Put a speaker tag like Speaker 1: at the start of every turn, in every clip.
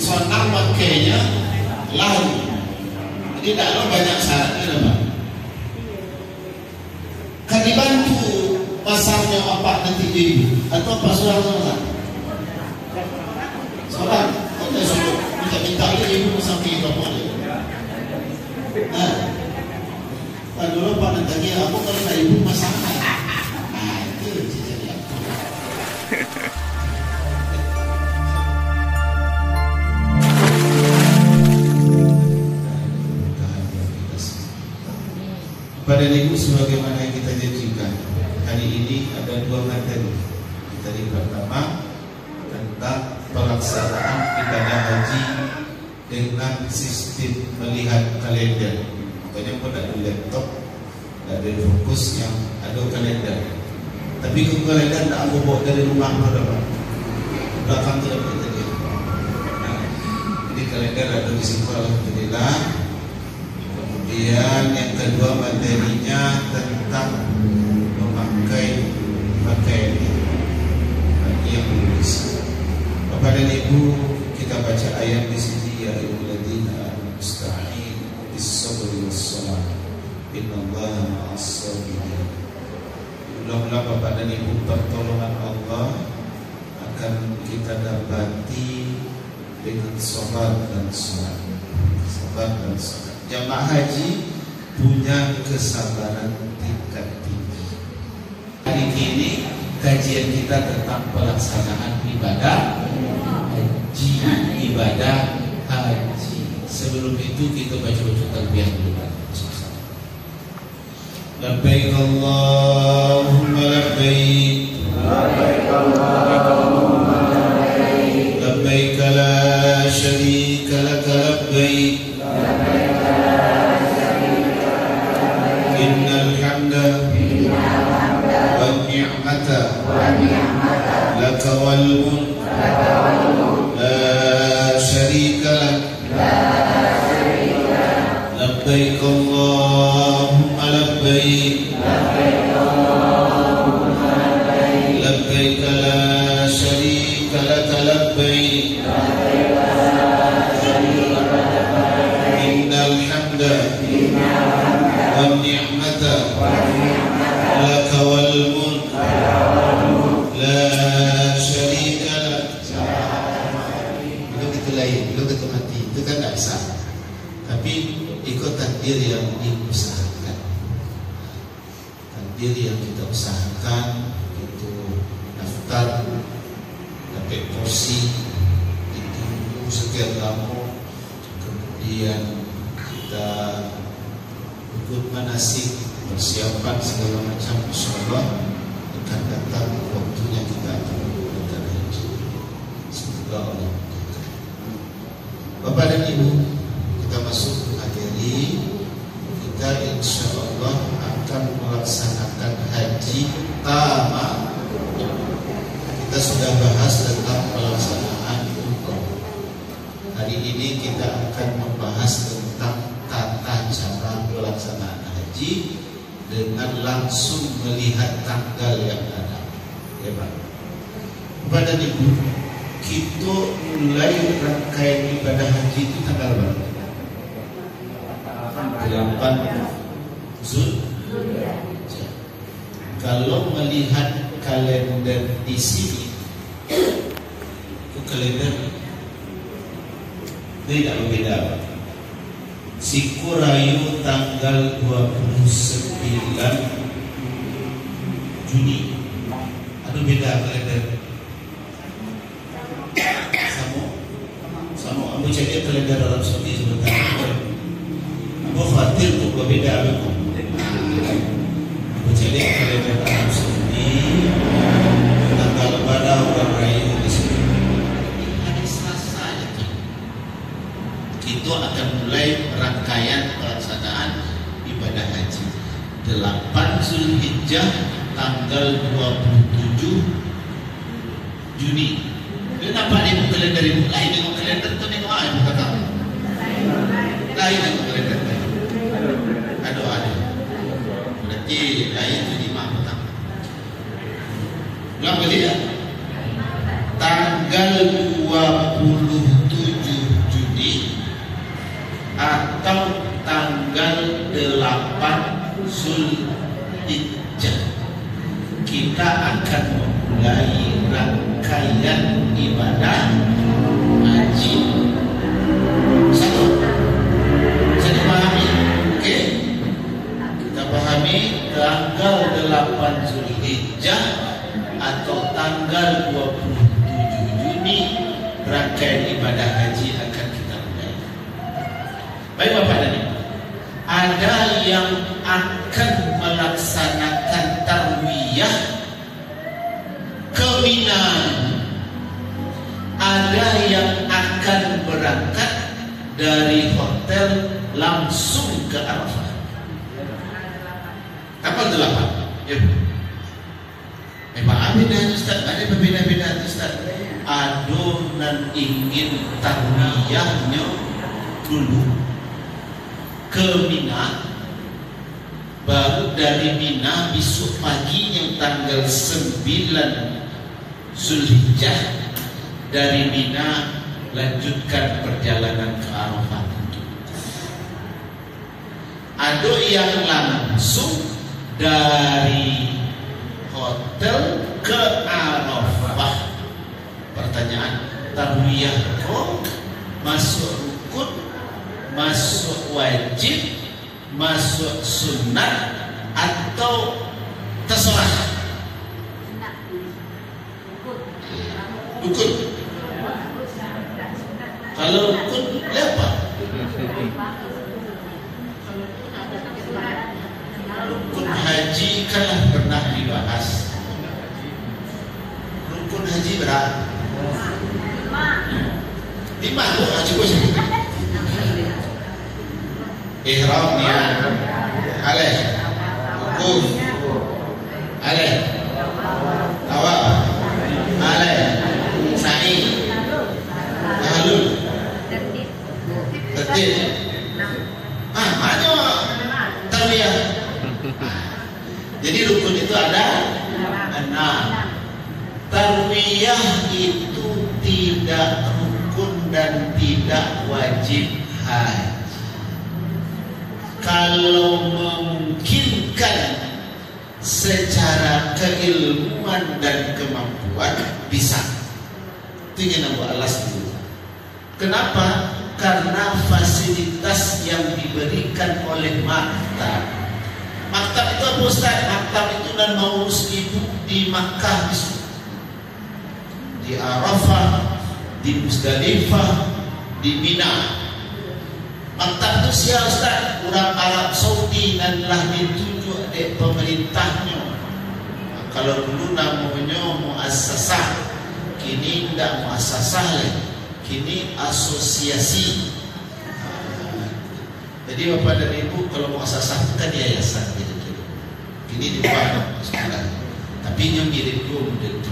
Speaker 1: sonang makainya lalu. Jadi tidak ada banyak syaratnya Pak. Kan dibantu pasarnya apa nanti jadi atau apa saudara? Saudara, kita suruh minta ibu sampai kita boleh. Nah, kan dulu Pak nanti aku kalau tak ibu masalah. Nah itu jadi apa? Pada ibu sebagaimana yang kita janjikan, hari ini ada dua materi. Materi pertama tentang pelaksanaan ibadah haji dengan sistem melihat kalender. Makanya pun ada laptop, ada fokus yang ada kalender. Tapi kalau kalender tak aku bawa dari rumah pada belakang tu dapat tadi. Jadi kalender ada di situ alhamdulillah. Kemudian yang kedua materinya tentang memakai pakaian bagi yang lulus. Bapak dan Ibu, kita baca ayat di sini ya ayyuhalladzina amanu bis-sabri was-salah innallaha ma'as-sabirin. Mudah-mudahan Bapak dan Ibu pertolongan Allah akan kita dapati dengan sabar dan salat. Sabar dan salat. Jamaah haji punya kesabaran tingkat tinggi. Hari ini kajian kita tentang pelaksanaan ibadah haji, ibadah haji. Sebelum itu kita baca talbiyah dulu. Labbaik Allahumma labbaik, labbaik Allahumma labbaik, labbaik la syarika lak labbaik. Innal hamda wan ni'mata laka wal mulk la syarika lak labbaik Allahumma labbaik, labbaik la syarika lak labbaik. Innal hamda wan ni'mata laka wal mulk la syarika lak. Belum itu lain, belum itu mati. Itu kan tak bisa. Tapi ikut takdir yang diusahakan. Takdir yang kita usahakan itu daftar, dapat porsi, ditunggu sekian lama, kemudian kita ikut manasik, persiapan segala macam, insyaallah akan datang waktunya kita akan melakukan haji. Semoga Allah. Bapak dan Ibu, kita masuk ke materi. Kita insyaallah akan melaksanakan haji pertama. Kita sudah bahas tentang pelaksanaan umroh. Hari ini kita akan membahas tentang tata cara pelaksanaan haji dengan langsung melihat tanggal yang ada. Ya Pak. Bapak dan Ibu, kita mulai rangkaian ibadah haji itu tanggal berapa? 8 Zulhijjah. Kalau melihat kalender di sini, itu kalender tidak berbeda. Sikurayu tanggal 29 Juni. Aduh beda kalender. Sama Abu cakap kalender Arab Saudi sebentar. Abu khawatir tu berbeda aku. Abu cakap kalender Arab Saudi tanggal pada orang raya di sini. Hari Selasa itu. Itu akan mulai rangkaian pelaksanaan ibadah haji. 8 Zulhijjah tanggal 27 Juni. Kenapa dia kalender ibu lain dengan kalender tu ni kau ibu kata? Lain dengan kalender tu. Ada. Berarti lain tu 5 petang. Ulang balik ya. Tanggal 27 Zulhijjah kita akan memulai rangkaian ibadah haji. Satu, bisa dipahami? Oke, kita pahami tanggal 8 Zulhijjah atau tanggal 27 Juni rangkaian ibadah haji akan kita mulai. Baik Bapak dan Ibu, ada yang akan melaksanakan tarwiyah ke Mina, ada yang akan berangkat dari hotel langsung ke Arafah. Tanggal 8. Ya. Memang beda Ustaz, ada berbeda-beda Ustaz. Adonan ingin tarwiyahnya dulu ke Mina, baru dari Mina besok paginya tanggal 9 Zulhijjah dari Mina lanjutkan perjalanan ke Arafah. Ada yang langsung dari hotel ke Arafah. Pertanyaan, tarwiyah kok masuk rukun, masuk wajib, masuk sunnah, atau terserah? Rukun. Kalau rukun apa? Rukun haji kan pernah dibahas. Rukun haji berapa? 5 tuh haji bos. Ihram niat, aleh, wukuf, aleh, tawaf, aleh, sa'i, tahlul, tertib. Mana tarwiyah? Jadi rukun itu ada 6. Tarwiyah itu tidak rukun dan tidak wajib haji. Kalau memungkinkan secara keilmuan dan kemampuan bisa. Itu yang nampak alas dulu. Kenapa? Karena fasilitas yang diberikan oleh maktab. Maktab itu apa Ustaz? Maktab itu dan mau ibu di Makkah, di Arafah, di Musdalifah, di Mina. Maktab itu siapa Ustaz? Orang Arab Saudi dan telah ditunjuk oleh pemerintahnya. Kalau dulu namanya muassasah, kini tidak muassasah lagi, kini asosiasi. Jadi Bapak dan Ibu, kalau muassasah itu kan yayasan gitu. Kini diubah sekarang, tapi yang mirip model itu.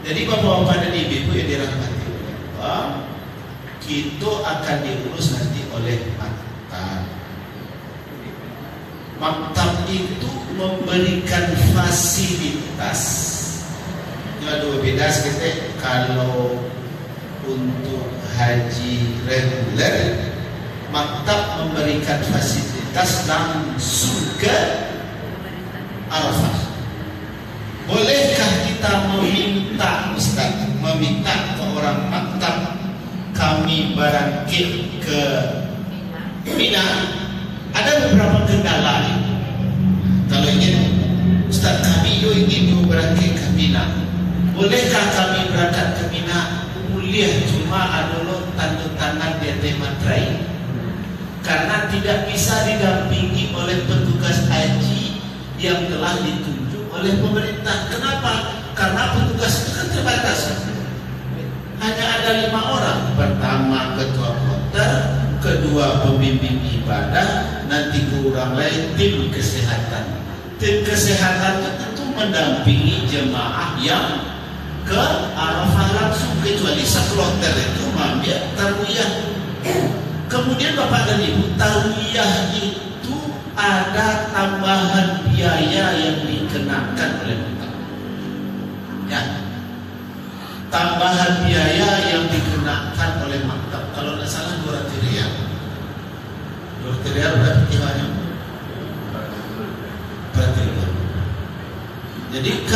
Speaker 1: Jadi Bapak-bapak dan Ibu yang dirahmati Allah, kita akan diurus nanti oleh maktab. Maktab itu memberikan fasilitas. Ini ada beda sedikit. Kalau untuk haji reguler, maktab memberikan fasilitas langsung ke Arafah. Bolehkah kita meminta Ustaz, meminta ke orang maktab kami berangkit ke Mina? Ada beberapa kendala. Kalau ingin Ustaz, kami ingin berangkit ke Mina, bolehkah kami berangkat ke Mina? Mulia cuma adalah tanda tangan di atas materai, karena tidak bisa didampingi oleh petugas haji yang telah ditunjuk oleh pemerintah. Kenapa? Karena petugas itu kan terbatas. Hanya ada 5 orang. Pertama ketua kloter, kedua pembimbing ibadah, nanti orang lain tim kesehatan. Tim kesehatan itu tentu mendampingi jemaah yang ke Arafah langsung, kecuali sekloter itu mengambil tarwiyah. Kemudian Bapak dan Ibu, tarwiyah itu ada tambahan biaya yang dikenakan oleh maktab. Ya, tambahan biaya yang dikenakan oleh maktab. Kalau tidak salah 200 riyal. 200 riyal berapa kilonya?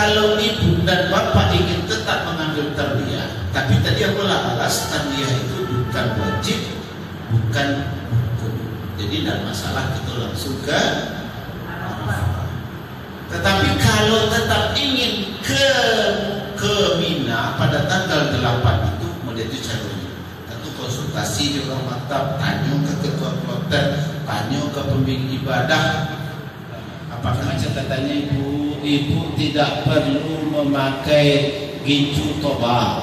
Speaker 1: kalau ibu dan bapak ingin tetap mengambil tarbiyah, tapi tadi aku alas tarbiyah itu bukan wajib, bukan hukum. Jadi tidak masalah kita langsung ke Arafah. Tetapi kalau tetap ingin ke Mina pada tanggal 8 itu, mulai itu caranya. Tentu konsultasi juga mantap, tanya ke ketua kloter, tanya ke pembimbing ibadah. Apakah macam katanya ibu tidak perlu memakai gincu toba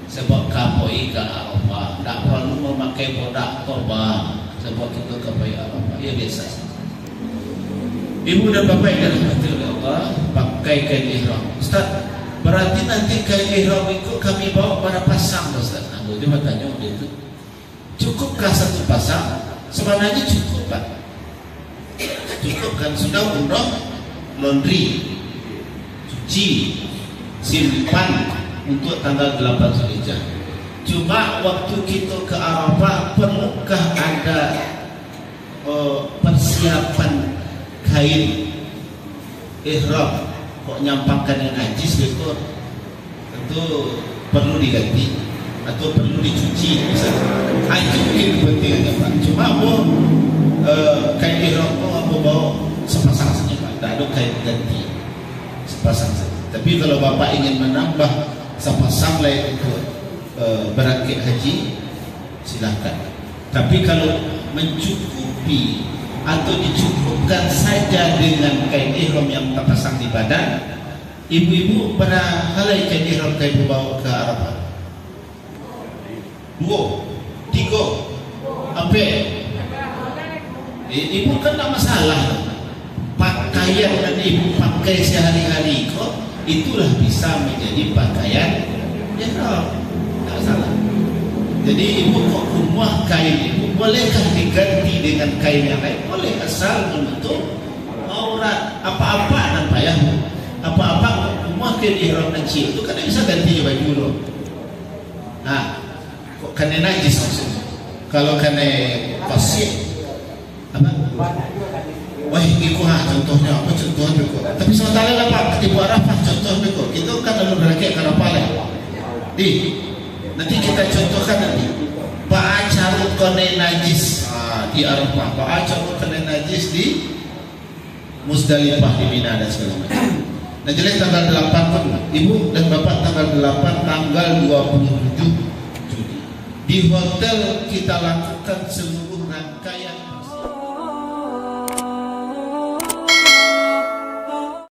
Speaker 1: sebab kapoi ke Arafah, tidak perlu memakai bodak toba sebab kita kapoi Arafah. Ya biasa. Ibu dan bapak yang dirahmati oleh Allah, pakai kain ihram. Ustaz, berarti nanti kain ihram itu kami bawa berapa pasang, Ustaz? Dia bertanya itu. Cukupkah satu pasang? Sebenarnya cukup, Pak. Cukup kan, sudah umrah, laundry, cuci, simpan untuk tanggal 8 Zulhijjah. Cuma waktu kita ke Arafah, perlukah ada persiapan kain ihram? Kok nyampangkan yang najis begitu? Tentu perlu diganti atau perlu dicuci misalnya. Itu mungkin kepentingannya, Pak. Cuma kain ihram aku bawa sepasang saja, Pak. Tidak ada kain ganti, sepasang saja. Tapi kalau bapak ingin menambah sepasang lain untuk berangkat haji, silahkan. Tapi kalau mencukupi atau dicukupkan saja dengan kain ihram yang terpasang di badan, ibu-ibu pernah halai kain ihram ibu bawa ke Arafah? 2, 3, apa? Ibu kan tak masalah. Pakaian yang ibu pakai sehari-hari kok itulah bisa menjadi pakaian ihram, tak masalah. Jadi ibu kok rumah kain ibu bolehkah diganti dengan kain yang lain? Boleh, asal menutup aurat. Apa-apa dan payah, apa-apa rumah kain ihram kecil itu kan bisa ganti baju loh. Nah, kok kena najis maksudnya? Kalau kena pasir apa? Wah, ikut contohnya apa? Contohnya kok. Tapi sementara lah Pak, ketipu Arafah contohnya kok. Kita kan lalu berakhir ke Arafah lah. Nanti kita contohkan nanti. Pak Acarut kena najis di Arafah, Pak Acarut kena najis di Musdalifah, di Mina dan segala macam. Nah, jadi tanggal 8 pun ibu dan bapak tanggal 8 tanggal 27 Juli di hotel kita lakukan seluruh rangkaian